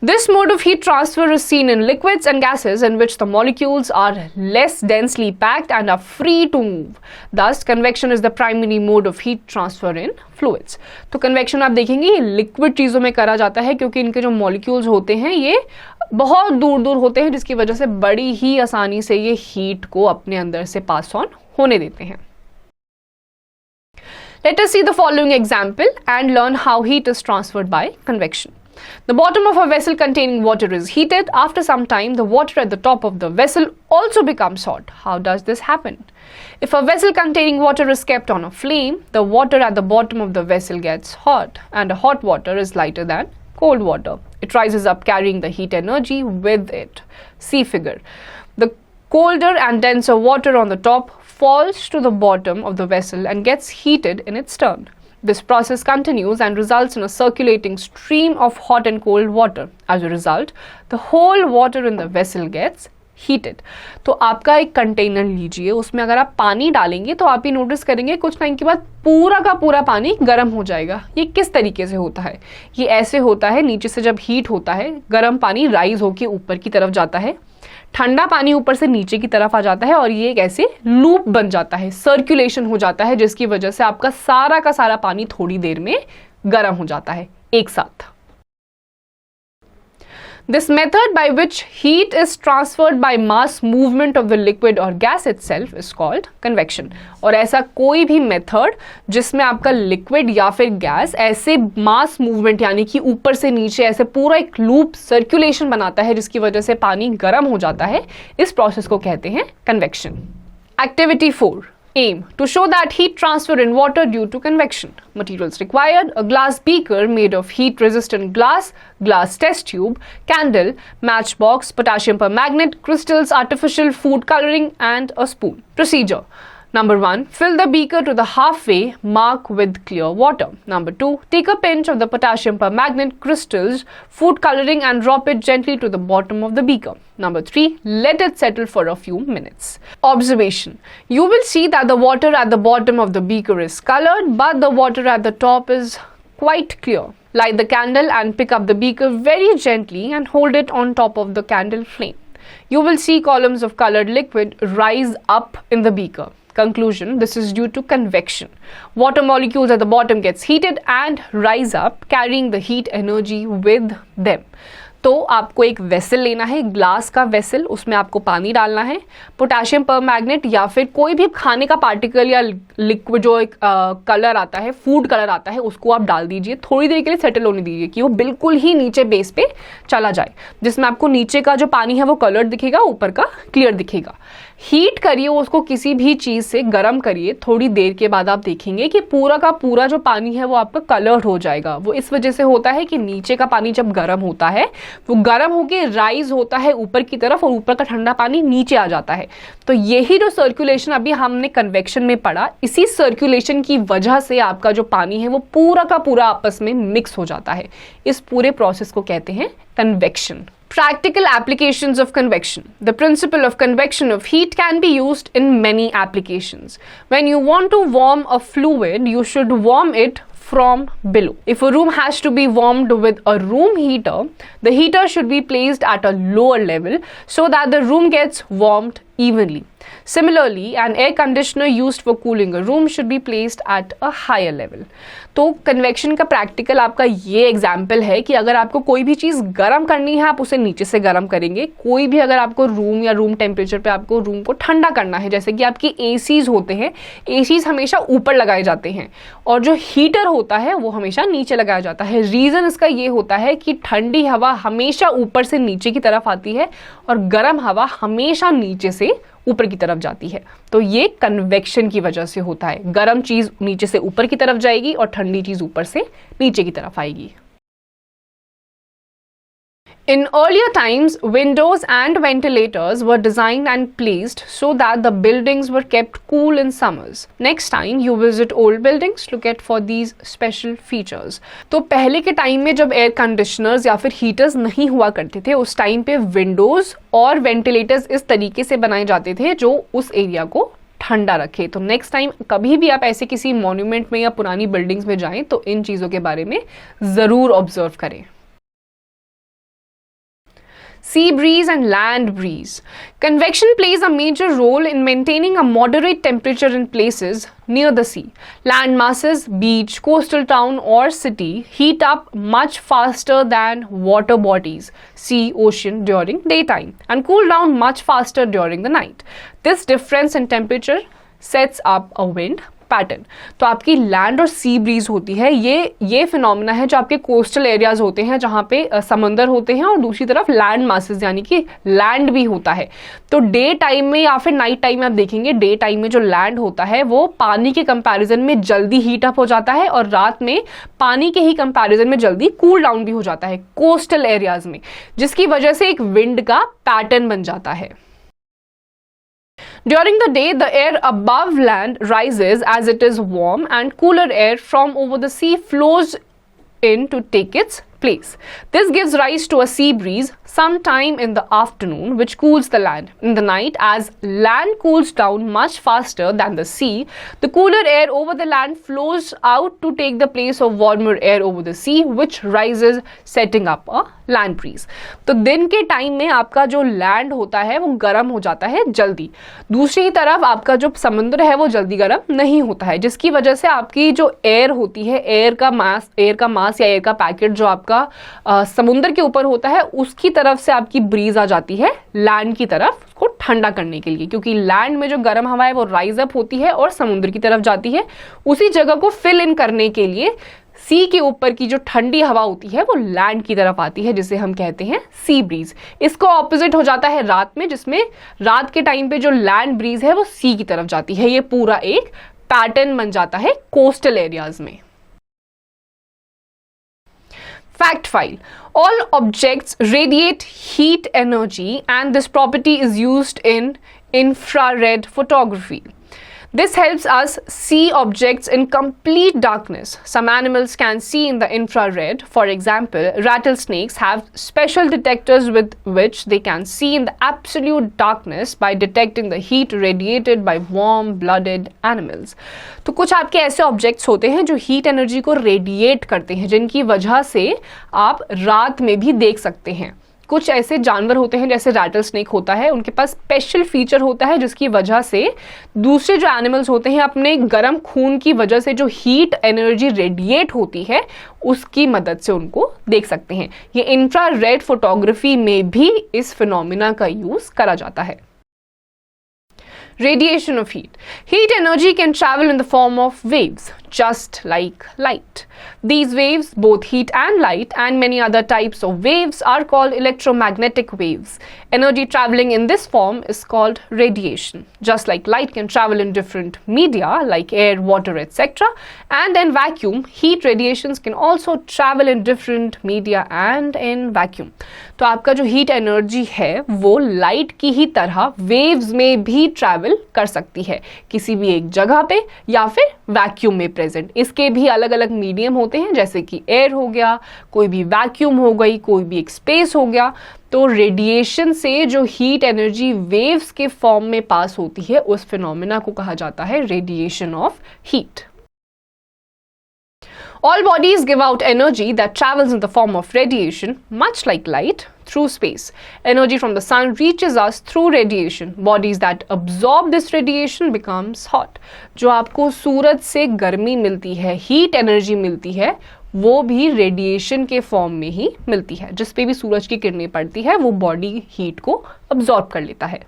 This mode of heat transfer is seen in liquids and gases in which the molecules are less densely packed and are free to move. Thus, convection is the primary mode of heat transfer in fluids. तो convection आप देखेंगे ये liquid चीज़ों में करा जाता है क्योंकि इनके जो molecules होते हैं ये बहुत दूर दूर होते हैं, जिसकी वजह से बड़ी ही आसानी से ये heat को अपने अंदर से pass on होने देते हैं। Let us see the following example and learn how heat is transferred by convection. The bottom of a vessel containing water is heated. After some time, the water at the top of the vessel also becomes hot. How does this happen? If a vessel containing water is kept on a flame, the water at the bottom of the vessel gets hot, and hot water is lighter than cold water. It rises up carrying the heat energy with it. See figure. The colder and denser water on the top falls to the bottom of the vessel and gets heated in its turn. This process continues and results in a circulating stream of hot and cold water. As a result, the whole water in the vessel gets heated. तो आपका एक container लीजिए, उसमें अगर आप पानी डालेंगे तो आप ये नोटिस करेंगे कुछ टाइम के बाद पूरा का पूरा पानी गर्म हो जाएगा. ये किस तरीके से होता है? ये ऐसे होता है, नीचे से जब हीट होता है, गर्म पानी राइज होकर ऊपर की तरफ जाता है, ठंडा पानी ऊपर से नीचे की तरफ आ जाता है और ये एक ऐसे लूप बन जाता है, सर्कुलेशन हो जाता है, जिसकी वजह से आपका सारा का सारा पानी थोड़ी देर में गर्म हो जाता है एक साथ. This method by which heat is transferred by mass movement of the liquid or gas itself is called convection. और ऐसा कोई भी मेथड जिसमें आपका लिक्विड या फिर गैस ऐसे मास मूवमेंट यानी कि ऊपर से नीचे ऐसे पूरा एक लूप सर्कुलेशन बनाता है जिसकी वजह से पानी गर्म हो जाता है, इस प्रोसेस को कहते हैं convection. Activity 4. Aim to show that heat transfer in water due to convection. Materials required: a glass beaker made of heat resistant glass, glass test tube, candle, matchbox, potassium permanganate, crystals, artificial food coloring and a spoon. Procedure: Number 1. Fill the beaker to the halfway mark with clear water. Number 2. Take a pinch of the potassium permanganate crystals, food coloring and drop it gently to the bottom of the beaker. Number 3. Let it settle for a few minutes. Observation: You will see that the water at the bottom of the beaker is colored, but the water at the top is quite clear. Light the candle and pick up the beaker very gently and hold it on top of the candle flame. You will see columns of colored liquid rise up in the beaker. Conclusion: This is due to convection. Water molecules at the bottom gets heated and rise up, carrying the heat energy with them. तो आपको एक vessel लेना है, glass का vessel, उसमें आपको पानी डालना है, पोटेशियम परमैग्नेट या फिर कोई भी खाने का पार्टिकल या लिक्विड जो एक कलर आता है, फूड कलर आता है, उसको आप डाल दीजिए. थोड़ी देर के लिए सेटल होने दीजिए कि वो बिल्कुल ही नीचे बेस पे चला जाए, जिसमें आपको नीचे का जो पानी है वो कलर दिखेगा, ऊपर का क्लियर दिखेगा. हीट करिए उसको, किसी भी चीज़ से गर्म करिए. थोड़ी देर के बाद आप देखेंगे कि पूरा का पूरा जो पानी है वो आपका कलर्ड हो जाएगा. वो इस वजह से होता है कि नीचे का पानी जब गर्म होता है वो गर्म होके राइज होता है ऊपर की तरफ और ऊपर का ठंडा पानी नीचे आ जाता है. तो यही जो सर्कुलेशन अभी हमने कन्वेक्शन में पढ़ा, इसी सर्कुलेशन की वजह से आपका जो पानी है वो पूरा का पूरा आपस में मिक्स हो जाता है. इस पूरे प्रोसेस को कहते हैं convection. Practical applications of convection. The principle of convection of heat can be used in many applications. When you want to warm a fluid, you should warm it from below. If a room has to be warmed with a room heater, the heater should be placed at a lower level so that the room gets warmed evenly. Similarly, an air conditioner used for cooling a room should be placed at a higher level. तो convection का practical आपका ये example है कि अगर आपको कोई भी चीज़ गर्म करनी है, आप उसे नीचे से गर्म करेंगे. कोई भी अगर आपको रूम या रूम टेम्परेचर पे आपको रूम को ठंडा करना है, जैसे कि आपकी एसीज होते हैं, एसीज हमेशा ऊपर लगाए जाते हैं और जो हीटर होता है वो हमेशा नीचे लगाया जाता है. रीज़न इसका ये होता है कि ठंडी हवा हमेशा ऊपर से नीचे की तरफ आती है और गर्म हवा हमेशा नीचे से ऊपर की तरफ जाती है. तो ये कन्वेक्शन की वजह से होता है. गर्म चीज नीचे से ऊपर की तरफ जाएगी और ठंडी चीज ऊपर से नीचे की तरफ आएगी. In earlier times, windows and ventilators were designed and placed so that the buildings were kept cool in summers. Next time you visit old buildings, look at for these special features. तो पहले के time में जब air conditioners या फिर heaters नहीं हुआ करते थे, उस टाइम पे विंडोज और वेंटिलेटर्स इस तरीके से बनाए जाते थे जो उस एरिया को ठंडा रखे. तो नेक्स्ट टाइम कभी भी आप ऐसे किसी मॉन्यूमेंट में या पुरानी बिल्डिंग्स में जाएं तो इन चीज़ों के बारे में ज़रूर ऑब्जर्व करें. Sea breeze and land breeze. Convection plays a major role in maintaining a moderate temperature in places near the sea. Land masses, beach, coastal town or city heat up much faster than water bodies, sea, ocean during daytime and cool down much faster during the night. This difference in temperature sets up a wind pattern. तो आपकी land और sea breeze होती है, ये phenomena है जो आपके coastal areas होते हैं जहाँ पे समंदर होते हैं और दूसरी तरफ लैंड मासेस यानी कि लैंड भी होता है। तो डे टाइम में या फिर नाइट टाइम में आप देखेंगे, डे टाइम में जो लैंड होता है वो पानी के कंपैरिजन में जल्दी हीट अप हो जाता है और रात में पानी के ही कंपैरिजन में जल्दी कूल डाउन भी हो जाता है कोस्टल एरियाज में, जिसकी वजह से एक विंड का पैटर्न बन जाता है। During the day, the air above land rises as it is warm and cooler air from over the sea flows in to take its place. This gives rise to a sea breeze sometime in the afternoon, which cools the land. In the night, as land cools down much faster than the sea, the cooler air over the land flows out to take the place of warmer air over the sea, which rises, setting up a land breeze. तो दिन के time में आपका जो land होता है वो गर्म हो जाता है जल्दी, दूसरी तरफ आपका जो समुद्र है वो जल्दी गर्म नहीं होता है, जिसकी वजह से आपकी जो एयर होती है, एयर का मास या एयर का पैकेट जो आपका समुद्र के ऊपर होता है उसकी तरफ से आपकी ब्रीज आ जाती है लैंड की तरफ उसको ठंडा करने के लिए, क्योंकि लैंड में जो गर्म हवा है वो राइज अप होती है और समुद्र की तरफ जाती है। उसी जगह को फिल इन करने के लिए सी के ऊपर की जो ठंडी हवा होती है वो लैंड की तरफ आती है, जिसे हम कहते हैं सी ब्रीज। इसको ऑपोजिट हो जाता है रात में, जिसमें रात के टाइम पे जो लैंड ब्रीज है वो सी की तरफ जाती है। ये पूरा एक पैटर्न बन जाता है कोस्टल एरियाज में। Fact file. All objects radiate heat energy and this property is used in infrared photography. This helps us see objects in complete darkness. Some animals can see in the infrared. For example, rattlesnakes have special detectors with which they can see in the absolute darkness by detecting the heat radiated by warm-blooded animals. तो कुछ आपके ऐसे objects होते हैं जो heat energy को radiate करते हैं, जिनकी वजह से आप रात में भी देख सकते हैं। कुछ ऐसे जानवर होते हैं जैसे रैटल स्नेक होता है, उनके पास स्पेशल फीचर होता है जिसकी वजह से दूसरे जो एनिमल्स होते हैं अपने गर्म खून की वजह से जो हीट एनर्जी रेडिएट होती है उसकी मदद से उनको देख सकते हैं। ये इंफ्रारेड फोटोग्राफी में भी इस फिनोमिना का यूज करा जाता है। Radiation of heat. Heat energy can travel in the form of waves, just like light. These waves, both heat and light, and many other types of waves are called electromagnetic waves. Energy traveling in this form is called radiation. Just like light can travel in different media like air, water, etc. And in vacuum, heat radiations can also travel in different media and in vacuum. तो आपका जो heat energy है वो light की ही तरह waves में भी travel कर सकती है, किसी भी एक जगह पे या फिर वैक्यूम में प्रेजेंट। इसके भी अलग अलग मीडियम होते हैं, जैसे कि एयर हो गया, कोई भी वैक्यूम हो गई, कोई भी एक स्पेस हो गया। तो रेडिएशन से जो हीट एनर्जी वेव्स के फॉर्म में पास होती है उस फिनोमिना को कहा जाता है radiation of heat. All bodies give out energy that travels in the form of radiation, much like light, through space. Energy from the sun reaches us through radiation. Bodies that absorb this radiation becomes hot. जो आपको सूरज से गर्मी मिलती है, heat energy मिलती है, वो भी रेडिएशन के फॉर्म में ही मिलती है। जिस पे भी सूरज की किरणें पड़ती है वो बॉडी हीट को अब्सॉर्ब कर लेता है।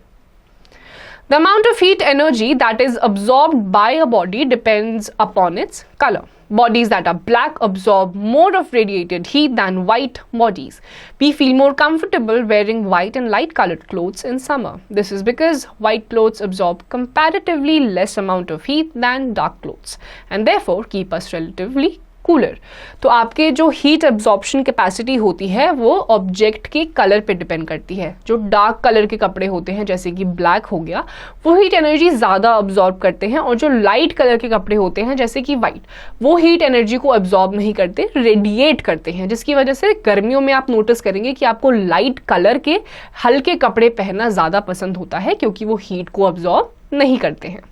The amount of heat energy that is absorbed by a body depends upon its color. Bodies that are black absorb more of radiated heat than white bodies. We feel more comfortable wearing white and light colored clothes in summer. This is because white clothes absorb comparatively less amount of heat than dark clothes and therefore keep us relatively cooler. तो आपके जो heat absorption capacity होती है वो object के colour पे depend करती है। जो डार्क कलर के कपड़े होते हैं जैसे कि ब्लैक हो गया, वो हीट एनर्जी ज़्यादा अब्जॉर्ब करते हैं, और जो लाइट कलर के कपड़े होते हैं जैसे कि वाइट, वो हीट एनर्जी को अब्जॉर्ब नहीं करते, रेडिएट करते हैं, जिसकी वजह से गर्मियों में आप नोटिस करेंगे कि आपको लाइट कलर के हल्के कपड़े पहनना ज़्यादा पसंद होता है क्योंकि वो हीट को अब्जॉर्ब नहीं करते हैं।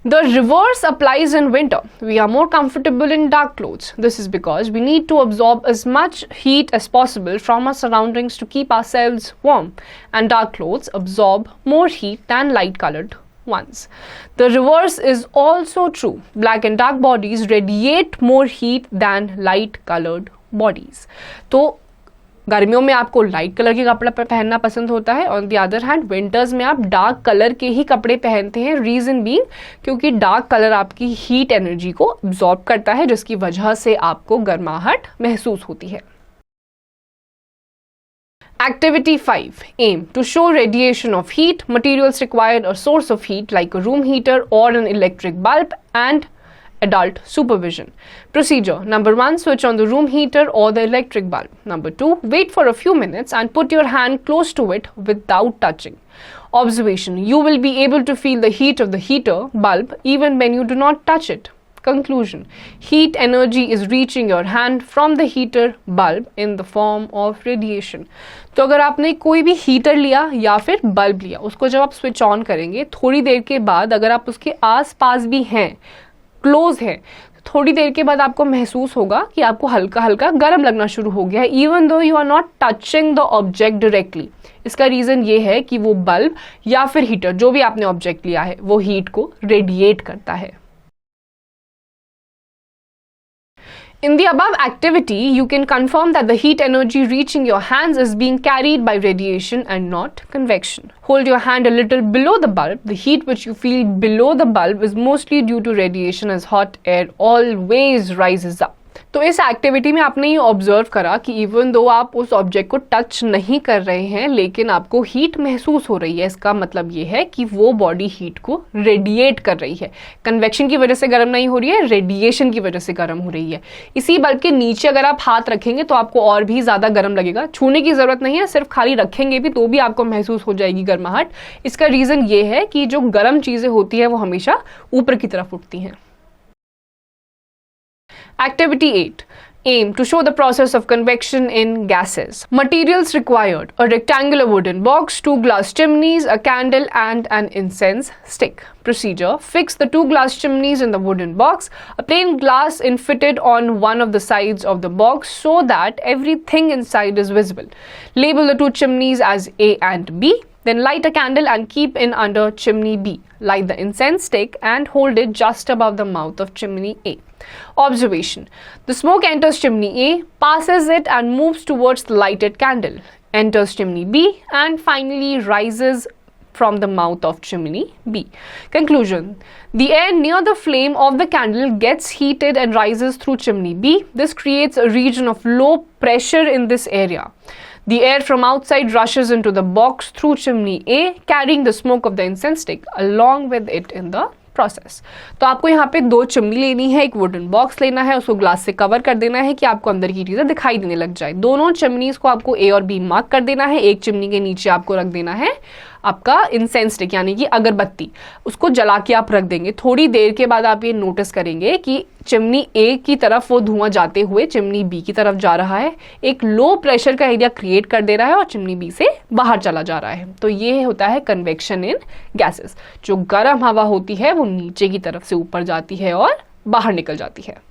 The reverse applies in winter. We are more comfortable in dark clothes. This is because we need to absorb as much heat as possible from our surroundings to keep ourselves warm, and dark clothes absorb more heat than light-colored ones. The reverse is also true. Black and dark bodies radiate more heat than light-colored bodies. तो गर्मियों में आपको light colour के कपड़ा पहनना पसंद होता है, on the other hand winters में आप डार्क कलर के ही कपड़े पहनते हैं। रीजन बीइंग क्योंकि डार्क कलर आपकी हीट एनर्जी को अब्सॉर्ब करता है, जिसकी वजह से आपको गर्माहट महसूस होती है। Activity 5. Aim to show radiation of heat. Materials required a source of heat like a room heater or an electric bulb and adult supervision. Procedure. Number 1. Switch on the room heater or the electric bulb. Number 2. Wait for a few minutes and put your hand close to it without touching. Observation. You will be able to feel the heat of the heater bulb even when you do not touch it. Conclusion. Heat energy is reaching your hand from the heater bulb in the form of radiation. तो अगर आपने कोई भी heater लिया या फिर bulb लिया, उसको जब आप स्विच ऑन करेंगे, थोड़ी देर के बाद अगर आप उसके आसपास भी हैं, क्लोज है, थोड़ी देर के बाद आपको महसूस होगा कि आपको हल्का हल्का गर्म लगना शुरू हो गया है, even though you are not touching the object directly. इसका रीजन ये है कि वो बल्ब या फिर हीटर, जो भी आपने ऑब्जेक्ट लिया है, वो हीट को रेडिएट करता है। In the above activity, you can confirm that the heat energy reaching your hands is being carried by radiation and not convection. Hold your hand a little below the bulb. The heat which you feel below the bulb is mostly due to radiation, as hot air always rises up. तो इस activity में आपने ये observe करा कि even though आप उस object को टच नहीं कर रहे हैं, लेकिन आपको हीट महसूस हो रही है। इसका मतलब ये है कि वो बॉडी हीट को रेडिएट कर रही है। कन्वेक्शन की वजह से गर्म नहीं हो रही है, रेडिएशन की वजह से गर्म हो रही है। इसी बल्ब के नीचे अगर आप हाथ रखेंगे तो आपको और भी ज्यादा गर्म लगेगा। छूने की जरूरत नहीं है, सिर्फ खाली रखेंगे भी तो भी आपको महसूस हो जाएगी गर्माहट। इसका रीजन ये है कि जो गर्म चीजें होती है वो हमेशा ऊपर की तरफ उठती हैं। Activity 8. Aim to show the process of convection in gases. Materials required: a rectangular wooden box, 2 glass chimneys, a candle and an incense stick. Procedure. Fix the 2 glass chimneys in the wooden box. A plain glass is fitted on one of the sides of the box so that everything inside is visible. Label the 2 chimneys as A and B. Then light a candle and keep it under chimney B. Light the incense stick and hold it just above the mouth of chimney A. Observation. The smoke enters chimney A, passes it and moves towards the lighted candle, enters chimney B and finally rises from the mouth of chimney B. Conclusion. The air near the flame of the candle gets heated and rises through chimney B. This creates a region of low pressure in this area. The air from outside rushes into the box through chimney A, carrying the smoke of the incense stick along with it in the process. तो आपको यहाँ पे 2 chimney लेनी है, एक wooden box लेना है, उसको ग्लास से कवर कर देना है कि आपको अंदर की चीजें दिखाई देने लग जाए। दोनों चिमनीज को आपको ए और बी मार्क कर देना है। एक चिमनी के नीचे आपको रख देना है आपका इंसेंस स्टिक यानी कि अगरबत्ती, उसको जला के आप रख देंगे। थोड़ी देर के बाद आप ये नोटिस करेंगे कि चिमनी ए की तरफ वो धुआं जाते हुए चिमनी बी की तरफ जा रहा है, एक लो प्रेशर का एरिया क्रिएट कर दे रहा है और चिमनी बी से बाहर चला जा रहा है। तो ये होता है कन्वेक्शन इन गैसेस। जो गर्म हवा होती है वो नीचे की तरफ से ऊपर जाती है और बाहर निकल जाती है।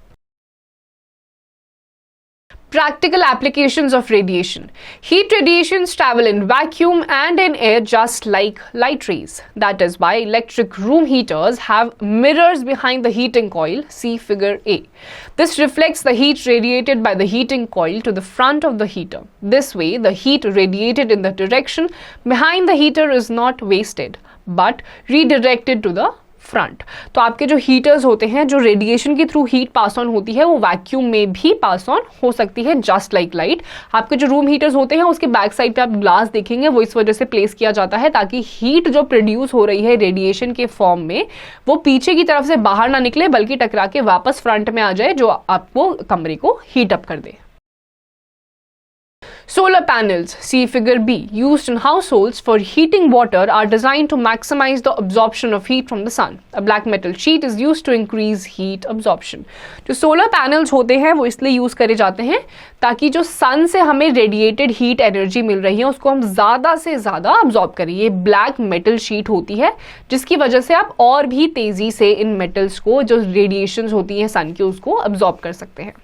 Practical applications of radiation. Heat radiations travel in vacuum and in air just like light rays. That is why electric room heaters have mirrors behind the heating coil. See figure A. This reflects the heat radiated by the heating coil to the front of the heater. This way, the heat radiated in the direction behind the heater is not wasted, but redirected to the front. तो आपके जो heaters होते हैं, जो radiation के through heat pass on होती है, वो वैक्यूम में भी पास ऑन हो सकती है जस्ट लाइक लाइट। आपके जो रूम हीटर्स होते हैं उसके बैक साइड पे आप ग्लास देखेंगे, वो इस वजह से प्लेस किया जाता है ताकि हीट जो प्रोड्यूस हो रही है रेडिएशन के फॉर्म में वो पीछे की तरफ से बाहर ना निकले बल्कि टकरा के वापस फ्रंट में आ जाए, जो आपको कमरे को हीट अप कर दे। Solar panels, see figure B, used in households for heating water are designed to maximize the absorption of heat from the sun. A black metal sheet is used to increase heat absorption. जो solar panels होते हैं वो इसलिए use करे जाते हैं ताकि जो सन से हमें रेडिएटेड हीट एनर्जी मिल रही है उसको हम ज्यादा से ज्यादा अब्सॉर्ब करें। ये ब्लैक मेटल शीट होती है जिसकी वजह से आप और भी तेजी से इन मेटल्स को, जो रेडिएशंस होती हैं सन की, उसको अब्सॉर्ब कर सकते हैं।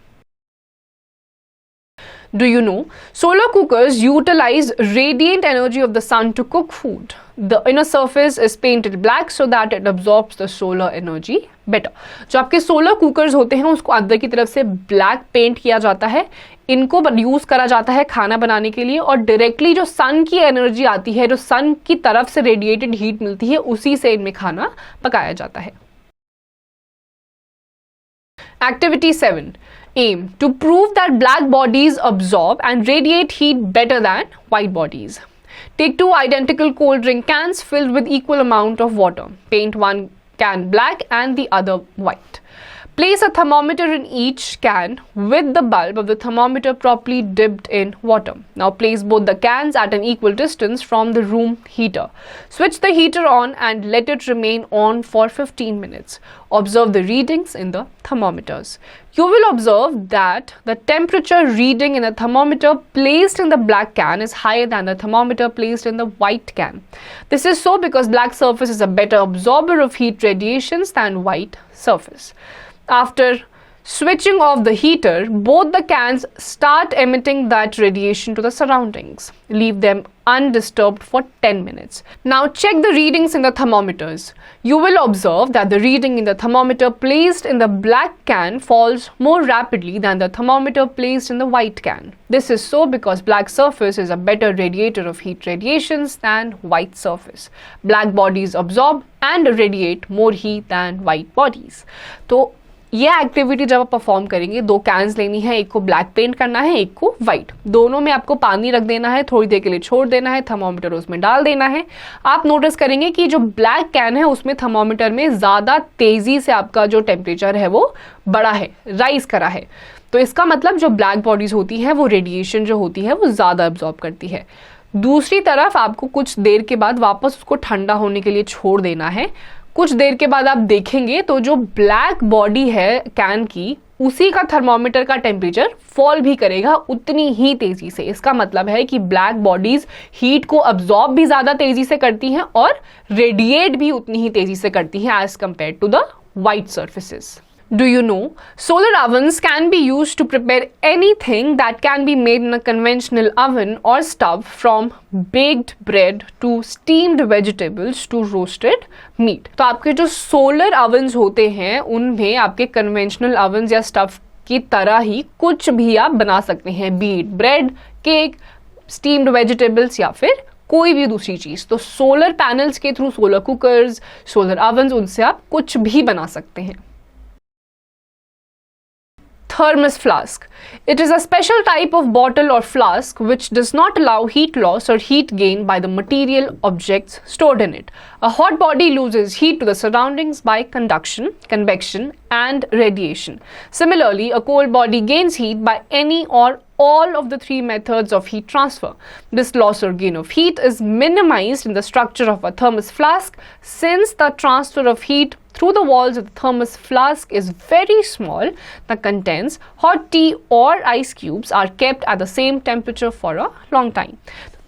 Do you know? Solar cookers utilize radiant energy of the sun to cook food. The inner surface is painted black so that it absorbs the solar energy better. जो आपके सोलर कुकर्स होते हैं उसको अंदर की तरफ से ब्लैक पेंट किया जाता है इनको यूज करा जाता है खाना बनाने के लिए, और डायरेक्टली जो सन की एनर्जी आती है, जो सन की तरफ से रेडिएटेड हीट मिलती है, उसी से इनमें खाना पकाया जाता है। Activity 7. Aim to prove that black bodies absorb and radiate heat better than white bodies. Take 2 identical cold drink cans filled with equal amount of water. Paint one can black and the other white. Place a thermometer in each can with the bulb of the thermometer properly dipped in water. Now place both the cans at an equal distance from the room heater. Switch the heater on and let it remain on for 15 minutes. Observe the readings in the thermometers. You will observe that the temperature reading in the thermometer placed in the black can is higher than the thermometer placed in the white can. This is so because black surface is a better absorber of heat radiations than white surface. After switching off the heater, both the cans start emitting that radiation to the surroundings. Leave them undisturbed for 10 minutes. Now check the readings in the thermometers. You will observe that the reading in the thermometer placed in the black can falls more rapidly than the thermometer placed in the white can. This is so because black surface is a better radiator of heat radiations than white surface. Black bodies absorb and radiate more heat than white bodies. तो ये activity जब आप perform करेंगे, 2 cans लेनी है, एक को black paint करना है, एक को वाइट। दोनों में आपको पानी रख देना है, थोड़ी देर के लिए छोड़ देना है, थर्मोमीटर उसमें डाल देना है। आप नोटिस करेंगे कि जो ब्लैक कैन है उसमें थर्मोमीटर में ज़्यादा तेज़ी से आपका जो टेम्परेचर है वो बढ़ा है, राइज करा है। तो इसका मतलब जो ब्लैक बॉडीज़ होती हैं वो रेडिएशन जो होती है वो ज़्यादा एब्जॉर्ब करती है। दूसरी तरफ आपको कुछ देर के बाद वापस उसको ठंडा होने के लिए छोड़ देना है। कुछ देर के बाद आप देखेंगे तो जो ब्लैक बॉडी है कैन की, उसी का थर्मोमीटर का टेम्परेचर फॉल भी करेगा उतनी ही तेजी से। इसका मतलब है कि ब्लैक बॉडीज हीट को अब्जॉर्ब भी ज्यादा तेजी से करती हैं और रेडिएट भी उतनी ही तेजी से करती हैं as compare to the white surfaces. Do you know, solar ovens can be used to prepare anything that can be made in a conventional oven or stove, from baked bread to steamed vegetables to roasted meat. तो आपके जो solar ovens होते हैं उनमें आपके conventional ovens या stove की तरह ही कुछ भी आप बना सकते हैं, be it bread, cake, steamed vegetables या फिर कोई भी दूसरी चीज। तो सोलर पैनल्स के through solar cookers, solar ovens, उनसे आप कुछ भी बना सकते हैं। Thermos flask. It is a special type of bottle or flask which does not allow heat loss or heat gain by the material objects stored in it. A hot body loses heat to the surroundings by conduction, convection, and radiation. Similarly, a cold body gains heat by any or all of the 3 methods of heat transfer. This loss or gain of heat is minimized in the structure of a thermos flask, since the transfer of heat through the walls of the thermos flask is very small. The contents, hot tea or ice cubes, are kept at the same temperature for a long time.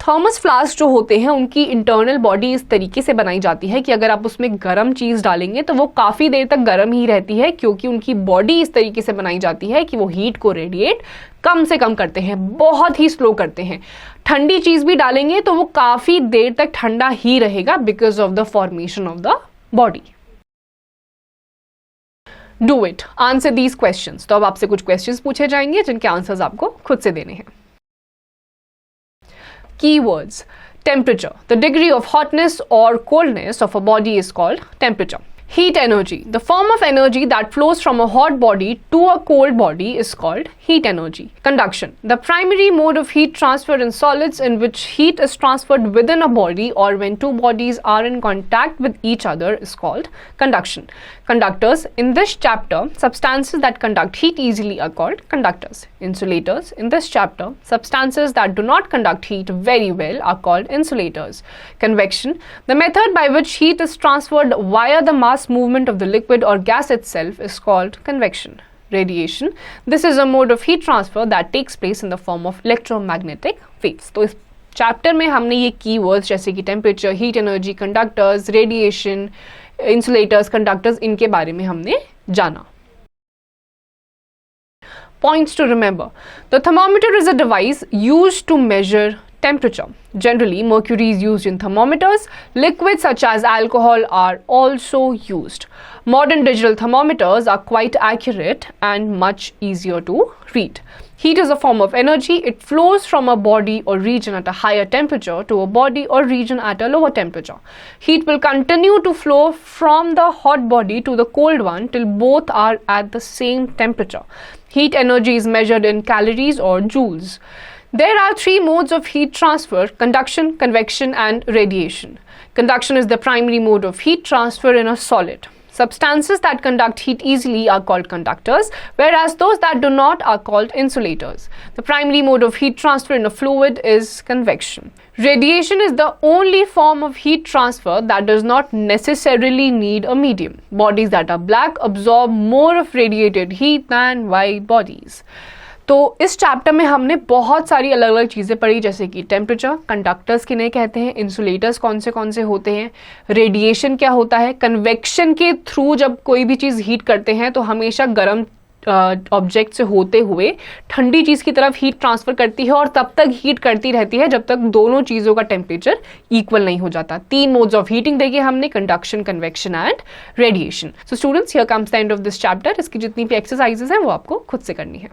Thermos flask जो होते हैं उनकी internal body इस तरीके से बनाई जाती है कि अगर आप उसमें गर्म चीज़ डालेंगे तो वो काफ़ी देर तक गर्म ही रहती है, क्योंकि उनकी बॉडी इस तरीके से बनाई जाती है कि वो हीट को रेडिएट कम से कम करते हैं, बहुत ही स्लो करते हैं। ठंडी चीज़ भी डालेंगे तो वो काफ़ी देर तक ठंडा ही रहेगा because of the formation of the body. Do it, answer these questions. तो अब आपसे कुछ क्वेश्चंस पूछे जाएंगे जिनके आंसर्स आपको खुद से देने हैं। Keywords: temperature. The degree of hotness or coldness of a body is called temperature. Heat energy. The form of energy that flows from a hot body to a cold body is called heat energy. Conduction. The primary mode of heat transfer in solids in which heat is transferred within a body or when 2 bodies are in contact with each other is called conduction. Conductors. In this chapter, substances that conduct heat easily are called conductors. Insulators. In this chapter, substances that do not conduct heat very well are called insulators. Convection. The method by which heat is transferred via the mass movement of the liquid or gas itself is called convection. Radiation. This is a mode of heat transfer that takes place in the form of electromagnetic waves. तो इस chapter में हमने ये keywords जैसे कि temperature, heat energy, conductors, radiation, insulators, conductors, इनके बारे में हमने जाना। Points to remember. The thermometer is a device used to measure temperature. Generally, mercury is used in thermometers. Liquids such as alcohol are also used. Modern digital thermometers are quite accurate and much easier to read. Heat is a form of energy. It flows from a body or region at a higher temperature to a body or region at a lower temperature. Heat will continue to flow from the hot body to the cold one till both are at the same temperature. Heat energy is measured in calories or joules. There are three modes of heat transfer: conduction, convection, and radiation. Conduction is the primary mode of heat transfer in a solid. Substances that conduct heat easily are called conductors, whereas those that do not are called insulators. The primary mode of heat transfer in a fluid is convection. Radiation is the only form of heat transfer that does not necessarily need a medium. Bodies that are black absorb more of radiated heat than white bodies. तो इस chapter में हमने बहुत सारी अलग अलग चीज़ें पढ़ी, जैसे कि टेम्परेचर, कंडक्टर्स किन्हें कहते हैं, इंसुलेटर्स कौन से होते हैं, रेडिएशन क्या होता है, कन्वेक्शन के थ्रू जब कोई भी चीज़ हीट करते हैं तो हमेशा गर्म ऑब्जेक्ट से होते हुए ठंडी चीज़ की तरफ हीट ट्रांसफ़र करती है और तब तक हीट करती रहती है जब तक दोनों चीज़ों का टेम्परेचर इक्वल नहीं हो जाता. 3 मोड्स ऑफ हीटिंग देखे हमने, conduction, convection and radiation. So students, here comes the end of this chapter. इसकी जितनी भी एक्सरसाइजेस हैं वो आपको खुद से करनी है.